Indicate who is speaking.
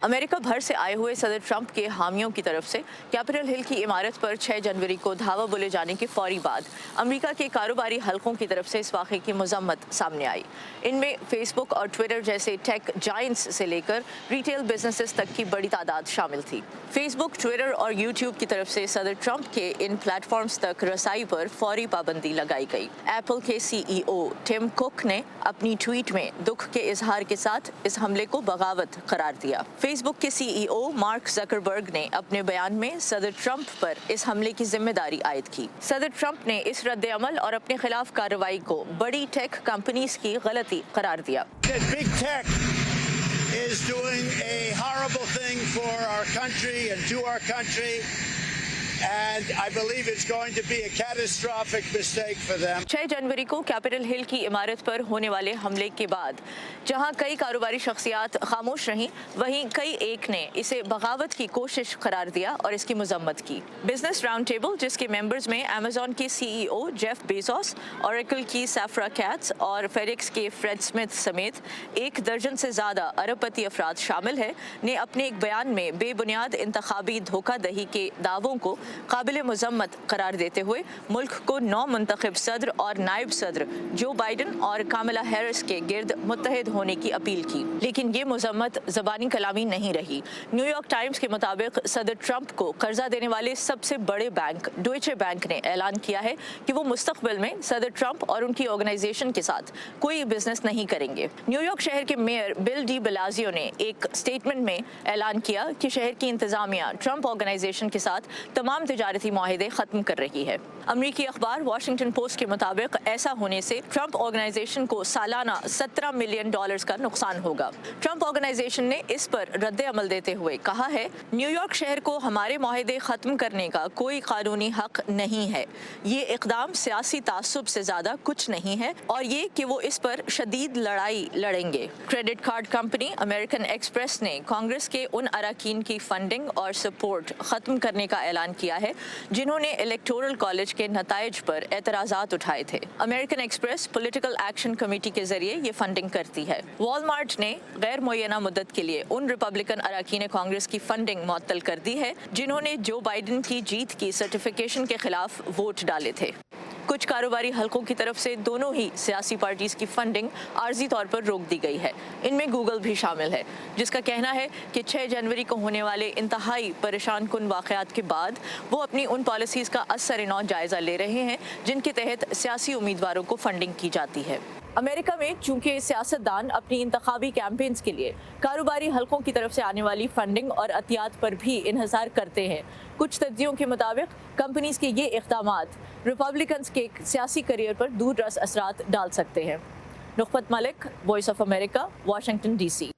Speaker 1: America भर से आए हुए सदर ट्रंप के हामियों की तरफ से कैपिटल हिल की इमारत पर 6 जनवरी को धावा बोले जाने के फौरी बाद अमेरिका के कारोबारी हलकों की तरफ से इस वाक़े की मजम्मत सामने आई। इनमें फेसबुक और ट्विटर जैसे टेक जायंट्स से लेकर रिटेल बिजनेसेस तक की बड़ी तादाद शामिल थी। फेसबुक, ट्विटर और यूट्यूब की तरफ से सदर ट्रंप के इन प्लेटफॉर्म्स तक रसाई पर फौरी पाबंदी लगाई गई। एप्पल के CEO टिम कुक ने अपनी ट्वीट में दुख के इजहार के साथ इस हमले को बगावत करार दिया। फेसबुक के CEO मार्क जकरबर्ग ने अपने बयान में सदर ट्रंप पर इस हमले की जिम्मेदारी आयद की। सदर ट्रंप ने इस रद्द अमल और अपने खिलाफ कार्रवाई को बड़ी टेक कंपनीज की गलती करार दिया।
Speaker 2: Big tech is doing a horrible thing for our country and to our country. And I believe it's going to be a catastrophic mistake for them.
Speaker 1: 6 जनवरी को कैपिटल हिल की इमारत पर होने वाले हमले के बाद जहां कई कारोबारी शख्सियात खामोश रहीं, वहीं कई एक ने इसे बगावत की कोशिश करार दिया और इसकी मजम्मत की। बिजनेस राउंड टेबल, जिसके मेंबर्स में अमेजॉन के CEO जेफ बेजोस, ओरेकल की सैफ्रा कैट्स और फेडेक्स के फ्रेड स्मिथ समेत 1 दर्जन से ज्यादा अरबपति अफराद शामिल है, ने अपने एक बयान में बेबुनियाद इंतखाबी धोखाधही के दावों को काबिल मजम्मत करार देते हुए मुल्क को 9 मुंतखब सदर और नायब सदर जो बाइडन और कामला हैरिस के गिर्द मुत्तहिद होने की अपील की। लेकिन ये मजम्मत ज़बानी कलामी नहीं रही। न्यूयॉर्क टाइम्स के मुताबिक सदर ट्रंप को कर्जा देने वाले सबसे बड़े बैंक डॉयचे बैंक ने ऐलान किया है कि वो मुस्तकबिल में सदर ट्रंप और उनकी ऑर्गेनाइजेशन के साथ कोई बिजनेस नहीं करेंगे। न्यूयॉर्क शहर के मेयर बिल डी बलाजियो ने एक स्टेटमेंट में ऐलान किया कि शहर की इंतजामिया ट्रंप ऑर्गेनाइजेशन के साथ तमाम तिजारती मुआहिदे खत्म कर रही है। अमरीकी अखबार वॉशिंगटन पोस्ट के मुताबिक ऐसा होने से ट्रंप ऑर्गेनाइजेशन को सालाना $17 मिलियन का नुकसान होगा। ट्रंप ऑर्गेनाइजेशन ने इस पर रद्द अमल देते हुए कहा है, न्यूयॉर्क शहर को हमारे मुआहिदे खत्म करने का कोई कानूनी हक नहीं है। ये इकदाम सियासी तासुब से ज्यादा कुछ नहीं है और ये कि वो इस पर शदीद लड़ाई लड़ेंगे। Credit card company American express ने कांग्रेस के उन अरकान की फंडिंग और सपोर्ट खत्म करने का ऐलान किया है जिन्होंने इलेक्टोरल कॉलेज के नताइज पर एतराजात उठाए थे। American express political action committee के जरिए ये फंडिंग करती है। वॉलमार्ट ने गैर मुय्यना मुद्दत के लिए उन रिपब्लिकन अरकान कांग्रेस की फंडिंग मुअत्तल कर दी है जिन्होंने जो बाइडन की जीत की सर्टिफिकेशन के खिलाफ वोट डाले थे। कुछ कारोबारी हलकों की तरफ से दोनों ही सियासी पार्टीज की फंडिंग आर्जी तौर पर रोक दी गई है। इनमें गूगल भी शामिल है, जिसका कहना है कि 6 जनवरी को होने वाले इंतहाई परेशान कुन वाक़यात के बाद वो अपनी उन पॉलिसीज़ का असर-ए-नौ जायज़ा ले रहे हैं जिनके तहत सियासी उम्मीदवारों को फंडिंग की जाती है। अमेरिका में चूंकि सियासतदान अपनी इंतखाबी कैंपेन्स के लिए कारोबारी हलकों की तरफ से आने वाली फंडिंग और अतियात पर भी इन्हिसार करते हैं, कुछ तज्जियों के मुताबिक कंपनीज के ये इक़दामात रिपब्लिकन्स के सियासी करियर पर दूररस असरात डाल सकते हैं। Nukhbat Malik, voice of America, Washington DC।